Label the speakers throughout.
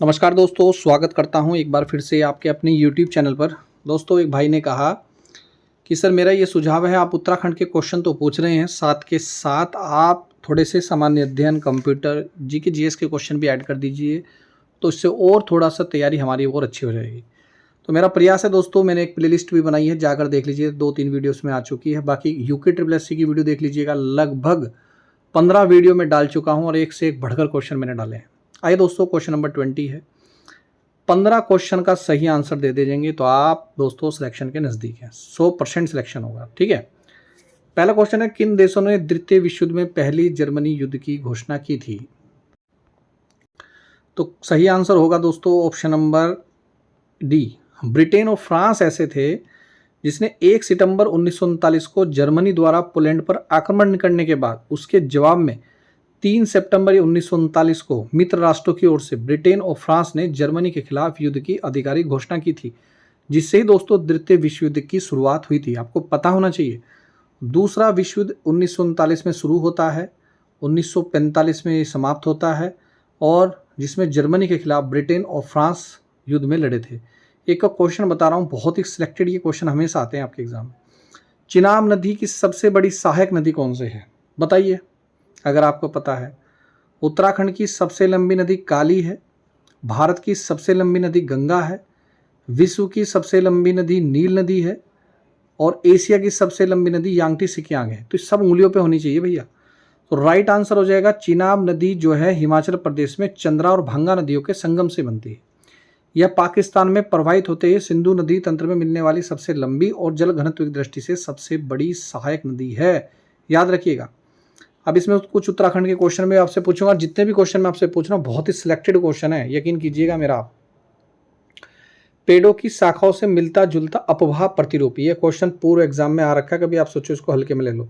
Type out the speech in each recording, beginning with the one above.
Speaker 1: नमस्कार दोस्तों, स्वागत करता हूं एक बार फिर से आपके अपने YouTube चैनल पर। दोस्तों, एक भाई ने कहा कि सर मेरा ये सुझाव है, आप उत्तराखंड के क्वेश्चन तो पूछ रहे हैं, साथ के साथ आप थोड़े से सामान्य अध्ययन, कंप्यूटर, जीके जीएस के क्वेश्चन भी ऐड कर दीजिए, तो इससे और थोड़ा सा तैयारी हमारी और अच्छी हो जाएगी। तो मेरा प्रयास है दोस्तों, मैंने एक प्लेलिस्ट भी बनाई है, जाकर देख लीजिए, 2-3 वीडियोस में आ चुकी है। बाकी यूके ट्रिपल एस सी की वीडियो देख लीजिएगा, लगभग 15 वीडियो में डाल चुका हूँ और एक से एक बढ़कर क्वेश्चन मैंने डाले हैं। आइए दोस्तों, क्वेश्चन नंबर 20 है। 15 क्वेश्चन का सही आंसर दे देंगे तो आप दोस्तों सिलेक्शन के नज़दीक हैं, 100% सिलेक्शन होगा। ठीक है, पहला क्वेश्चन है, किन देशों ने द्वितीय विश्व युद्ध में पहली जर्मनी युद्ध की घोषणा की थी? तो सही आंसर होगा दोस्तों ऑप्शन नंबर डी, ब्रिटेन और फ्रांस ऐसे थे जिसने 1 सितंबर 1939 को जर्मनी द्वारा पोलैंड पर आक्रमण करने के बाद उसके जवाब में 3 सितंबर 1939 को मित्र राष्ट्रों की ओर से ब्रिटेन और फ्रांस ने जर्मनी के खिलाफ युद्ध की आधिकारिक घोषणा की थी, जिससे ही दोस्तों द्वितीय विश्व युद्ध की शुरुआत हुई थी। आपको पता होना चाहिए, दूसरा विश्व युद्ध 1939 में शुरू होता है, 1945 में समाप्त होता है, और जिसमें जर्मनी के खिलाफ ब्रिटेन और फ्रांस युद्ध में लड़े थे। एक का क्वेश्चन बता रहा हूँ, बहुत ही सिलेक्टेड ये क्वेश्चन हमेशा आते हैं आपके एग्जाम में। चिनाब नदी की सबसे बड़ी सहायक नदी कौन सी है? बताइए अगर आपको पता है। उत्तराखंड की सबसे लंबी नदी काली है, भारत की सबसे लंबी नदी गंगा है, विश्व की सबसे लंबी नदी नील नदी है, और एशिया की सबसे लंबी नदी यांगटी सिकियांग है। तो सब उंगलियों पे होनी चाहिए भैया। तो राइट आंसर हो जाएगा, चिनाब नदी जो है हिमाचल प्रदेश में चंद्रा और भंगा नदियों के संगम से बनती है। यह पाकिस्तान में प्रवाहित होते हुए सिंधु नदी तंत्र में मिलने वाली सबसे लंबी और जल घनत्व की दृष्टि से सबसे बड़ी सहायक नदी है, याद रखिएगा। अब इसमें कुछ उत्तराखंड के क्वेश्चन में आपसे पूछूंगा, जितने भी क्वेश्चन मैं आपसे पूछ रहा हूँ बहुत ही सिलेक्टेड क्वेश्चन है, यकीन कीजिएगा मेरा आप। पेड़ों की शाखाओं से मिलता जुलता अपवाह प्रतिरूप, ये क्वेश्चन पूर्व एग्जाम में आ रखा है, कभी आप सोचो इसको हल्के में ले लो,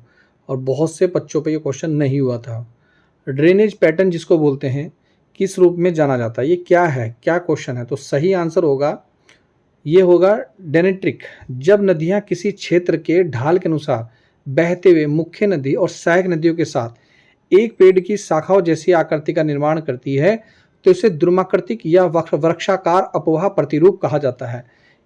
Speaker 1: और बहुत से बच्चों पे ये क्वेश्चन नहीं हुआ था। ड्रेनेज पैटर्न जिसको बोलते हैं, किस रूप में जाना जाता है? ये क्या है, क्या क्वेश्चन है? तो सही आंसर होगा, ये होगा डेनेट्रिक। जब नदियां किसी क्षेत्र के ढाल के अनुसार बहते हुए मुख्य नदी और सहायक नदियों के साथ एक पेड़ की शाखाओं जैसी आकृति का निर्माण करती है, तो इसे द्रुमाकृतिक या वृक्षाकार अपवाह प्रतिरूप कहा जाता है।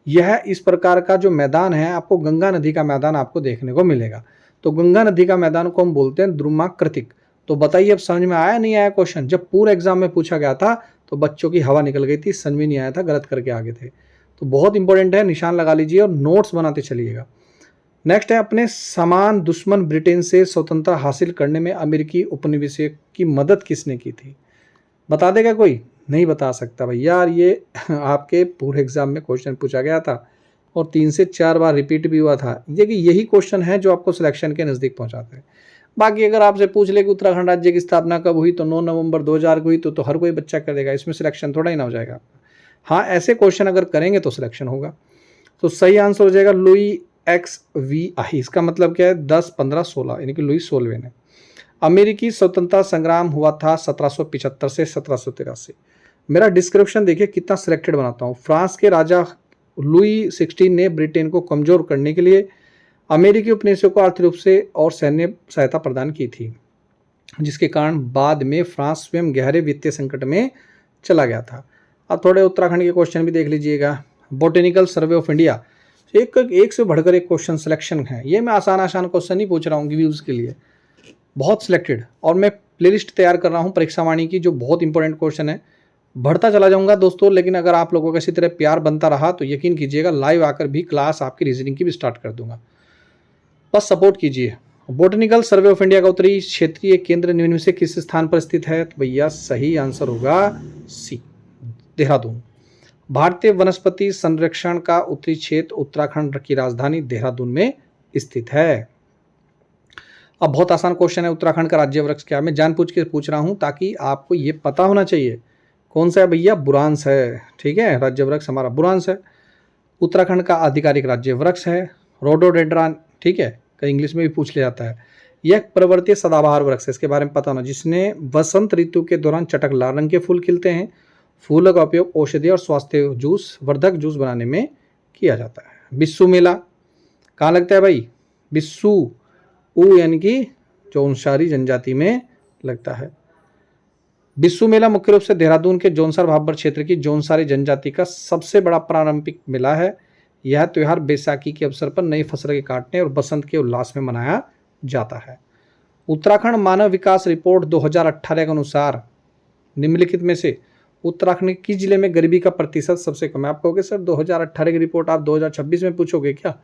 Speaker 1: यह इस प्रकार का जो मैदान है, आपको गंगा नदी का मैदान आपको देखने को मिलेगा। तो गंगा नदी का मैदान को हम बोलते हैं द्रुमाकृतिक। तो बताइए अब समझ में आया नहीं आया क्वेश्चन? जब पूरे एग्जाम में पूछा गया था तो बच्चों की हवा निकल गई थी, समझ में नहीं आया था, गलत करके आगे थे। तो बहुत इंपॉर्टेंट है, निशान लगा लीजिए और नोट्स बनाते चलिएगा। नेक्स्ट है, अपने समान दुश्मन ब्रिटेन से स्वतंत्रता हासिल करने में अमेरिकी उपनिवेश की मदद किसने की थी? बता देगा कोई? नहीं बता सकता भाई यार, ये आपके पूरे एग्जाम में क्वेश्चन पूछा गया था और 3 से 4 बार रिपीट भी हुआ था। ये कि यही क्वेश्चन है जो आपको सिलेक्शन के नज़दीक पहुंचाते हैं। बाकी अगर आपसे पूछ ले कि उत्तराखंड राज्य की स्थापना कब हुई, तो 9 नवंबर 2000 को हुई, तो हर कोई बच्चा कर देगा, इसमें सिलेक्शन थोड़ा ही ना हो जाएगा। हाँ, ऐसे क्वेश्चन अगर करेंगे तो सिलेक्शन होगा। तो सही आंसर हो जाएगा लुई XVI। इसका मतलब क्या है? 10, 15, 16, यानी कि लुई 16वें ने। अमेरिकी स्वतंत्रता संग्राम हुआ था 1775 से 1783। मेरा डिस्क्रिप्शन देखिए कितना सिलेक्टेड बनाता हूँ। फ्रांस के राजा लुई 16 ने ब्रिटेन को कमजोर करने के लिए अमेरिकी उपनिवेशों को आर्थिक रूप से और सैन्य सहायता प्रदान की थी, जिसके कारण बाद में फ्रांस स्वयं गहरे वित्तीय संकट में चला गया था। अब थोड़े उत्तराखंड के क्वेश्चन भी देख लीजिएगा। बोटेनिकल सर्वे ऑफ इंडिया, एक से बढ़कर एक क्वेश्चन सिलेक्शन है। ये मैं आसान क्वेश्चन नहीं पूछ रहा हूँ व्यूज़ के लिए, बहुत सिलेक्टेड, और मैं प्लेलिस्ट तैयार कर रहा हूँ परीक्षा वाणी की, जो बहुत इंपॉर्टेंट क्वेश्चन है। बढ़ता चला जाऊंगा दोस्तों, लेकिन अगर आप लोगों का इसी तरह प्यार बनता रहा तो यकीन कीजिएगा लाइव आकर भी क्लास आपकी रीजनिंग की भी स्टार्ट कर दूंगा, बस सपोर्ट कीजिए। बोटेनिकल सर्वे ऑफ इंडिया का उत्तरी क्षेत्रीय केंद्र निम्न में से किस स्थान पर स्थित है? तो भैया सही आंसर होगा सी, देहरादून। भारतीय वनस्पति संरक्षण का उत्तरी क्षेत्र उत्तराखंड की राजधानी देहरादून में स्थित है। अब बहुत आसान क्वेश्चन है, उत्तराखंड का राज्य वृक्ष क्या है? मैं जानबूझ के पूछ रहा हूं ताकि आपको ये पता होना चाहिए। कौन सा है भैया? बुरांस है। ठीक है, राज्य वृक्ष हमारा बुरांस है। उत्तराखंड का आधिकारिक राज्य वृक्ष है रोडोडेंड्रॉन। ठीक है, कई इंग्लिश में भी पूछ लिया जाता है। यह प्रवर्तीय सदाबहार वृक्ष है, इसके बारे में पता होना, जिसने वसंत ऋतु के दौरान चटक लाल रंग के फूल खिलते हैं। फूलों का उपयोग औषधि और स्वास्थ्य जूस, वर्धक जूस बनाने में किया जाता है। बिस्सू मेला कहाँ लगता है भाई? बिस्सू यानी कि जौनसारी जनजाति में लगता है। बिस्सू मेला मुख्य रूप से देहरादून के जौनसार भाबर क्षेत्र की जौनसारी जनजाति का सबसे बड़ा पारंपरिक मेला है। यह त्योहार बैसाखी के अवसर पर नई फसल के काटने और बसंत के उल्लास में मनाया जाता है। उत्तराखंड मानव विकास रिपोर्ट 2018 के अनुसार निम्नलिखित में से उत्तराखंड किस जिले में गरीबी का प्रतिशत सबसे कम है? आप कहोगे सर 2018 की रिपोर्ट आप 2026 में पूछोगे क्या?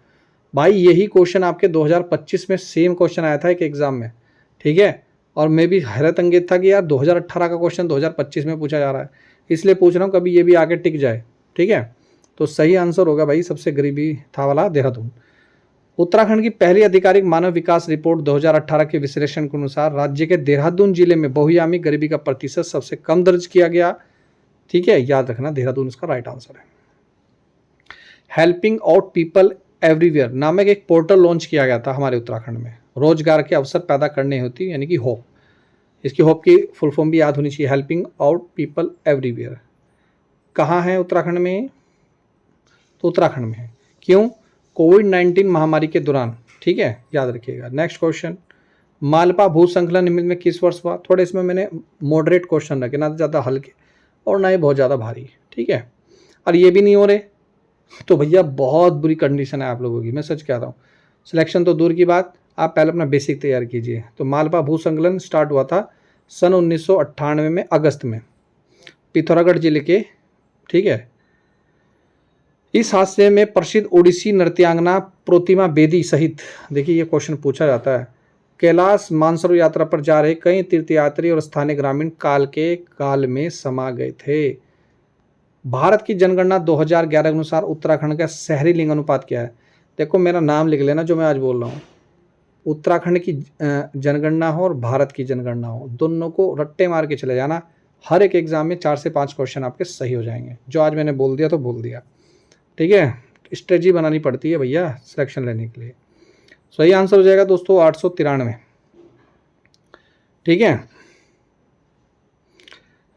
Speaker 1: भाई यही क्वेश्चन आपके 2025 में सेम क्वेश्चन आया था एक एग्जाम में, ठीक है। और मैं भी हैरत अंगेज था कि यार 2018 का क्वेश्चन 2025 में पूछा जा रहा है, इसलिए पूछ रहा हूँ कभी ये भी आगे टिक जाए, ठीक है। तो सही आंसर होगा भाई सबसे गरीबी था वाला देहरादून। उत्तराखंड की पहली आधिकारिक मानव विकास रिपोर्ट 2018 के विश्लेषण के अनुसार राज्य के देहरादून जिले में बहुआयामी गरीबी का प्रतिशत सबसे कम दर्ज किया गया, ठीक है। याद रखना देहरादून इसका राइट आंसर है। हेल्पिंग आउट पीपल एवरीवेयर नामक एक पोर्टल लॉन्च किया गया था हमारे उत्तराखंड में, रोजगार के अवसर पैदा करने होती यानी कि होप। इसकी होप की फुल फॉर्म भी याद होनी चाहिए, हेल्पिंग आउट पीपल एवरीवेयर। कहाँ है उत्तराखंड में? तो उत्तराखंड में है। क्यों? कोविड-19 महामारी के दौरान, ठीक है, याद रखिएगा। नेक्स्ट क्वेश्चन, मालपा भू संकलन निम्न में किस वर्ष हुआ? थोड़े इसमें मैंने मॉडरेट क्वेश्चन रखे, ना ज़्यादा हल्के और ना ही बहुत ज़्यादा भारी, ठीक है। और ये भी नहीं हो रहे तो भैया बहुत बुरी कंडीशन है आप लोगों की, मैं सच कह रहा हूँ। सिलेक्शन तो दूर की बात, आप पहले अपना बेसिक तैयार कीजिए। तो मालपा भू संकलन स्टार्ट हुआ था सन 1998 में अगस्त में पिथौरागढ़ जिले के, ठीक है। इस हादसे में प्रसिद्ध ओडिसी नृत्यांगना प्रोतिमा बेदी सहित, देखिए ये क्वेश्चन पूछा जाता है, कैलाश मानसरोवर यात्रा पर जा रहे कई तीर्थयात्री और स्थानीय ग्रामीण काल में समा गए थे। भारत की जनगणना 2011 के अनुसार उत्तराखंड का शहरी लिंग अनुपात क्या है? देखो मेरा नाम लिख लेना जो मैं आज बोल रहा हूँ। उत्तराखंड की जनगणना हो और भारत की जनगणना हो, दोनों को रट्टे मार के चले जाना। हर एक एग्जाम में 4 से 5 क्वेश्चन आपके सही हो जाएंगे। जो आज मैंने बोल दिया तो बोल दिया, ठीक है। स्ट्रेटजी बनानी पड़ती है भैया सिलेक्शन लेने के लिए। सही आंसर हो जाएगा दोस्तों 893, ठीक है।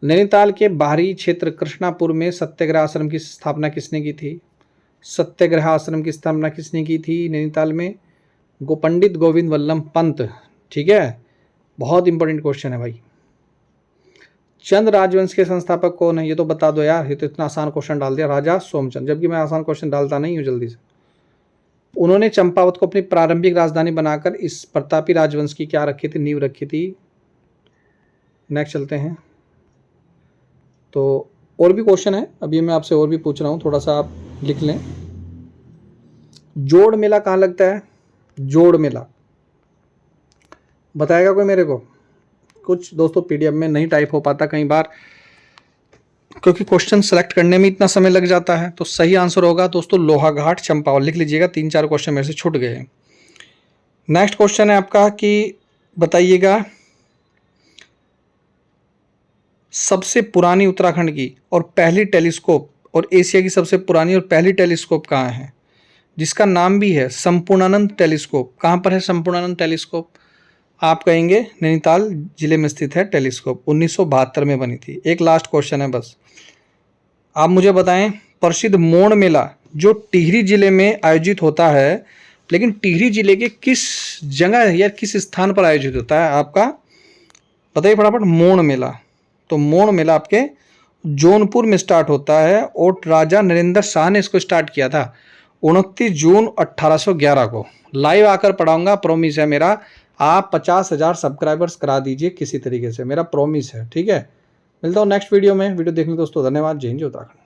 Speaker 1: नैनीताल के बाहरी क्षेत्र कृष्णापुर में सत्याग्रह आश्रम की स्थापना किसने की थी? सत्याग्रह आश्रम की स्थापना किसने की थी नैनीताल में? पंडित गोविंद वल्लभ पंत, ठीक है। बहुत इंपॉर्टेंट क्वेश्चन है भाई। चंद राजवंश के संस्थापक कौन है? ये तो बता दो यार, ये तो इतना आसान क्वेश्चन डाल दिया, राजा सोमचंद, जबकि मैं आसान क्वेश्चन डालता नहीं हूँ जल्दी से। उन्होंने चंपावत को अपनी प्रारंभिक राजधानी बनाकर इस प्रतापी राजवंश की क्या रखी थी? नींव रखी थी। नेक्स्ट चलते हैं। तो और भी क्वेश्चन है, अभी मैं आपसे और भी पूछ रहा हूँ, थोड़ा सा आप लिख लें। जोड़ मेला कहाँ लगता है? जोड़ मेला बताएगा कोई मेरे को? कुछ दोस्तों पीडीएफ में नहीं टाइप हो पाता कई बार, क्योंकि क्वेश्चन सेलेक्ट करने में इतना समय लग जाता है। तो सही आंसर होगा दोस्तों लोहाघाट चंपावत, लिख लीजिएगा। 3-4 क्वेश्चन मेरे से छूट गए। नेक्स्ट क्वेश्चन है आपका कि बताइएगा सबसे पुरानी उत्तराखंड की और पहली टेलीस्कोप और एशिया की सबसे पुरानी और पहली टेलीस्कोप कहाँ है? जिसका नाम भी है संपूर्णानंद टेलीस्कोप। कहाँ पर है संपूर्णानंद टेलीस्कोप? आप कहेंगे नैनीताल जिले में स्थित है टेलीस्कोप, 1972 में बनी थी। एक लास्ट क्वेश्चन है बस, आप मुझे बताएं प्रसिद्ध मोड़ मेला जो टिहरी जिले में आयोजित होता है, लेकिन टिहरी जिले के किस जगह या किस स्थान पर आयोजित होता है? आपका बताइए फटाफट। मोड़ मेला, तो मोड़ मेला आपके जौनपुर में स्टार्ट होता है और राजा नरेंद्र शाह ने इसको स्टार्ट किया था 29 जून 1811 को। लाइव आकर पढ़ाऊंगा, प्रॉमिस है मेरा। आप 50,000 सब्सक्राइबर्स करा दीजिए किसी तरीके से, मेरा प्रॉमिस है, ठीक है। मिलता हूँ नेक्स्ट वीडियो में। वीडियो देखने दोस्तों धन्यवाद। जय हिंद, जय उत्तराखंड।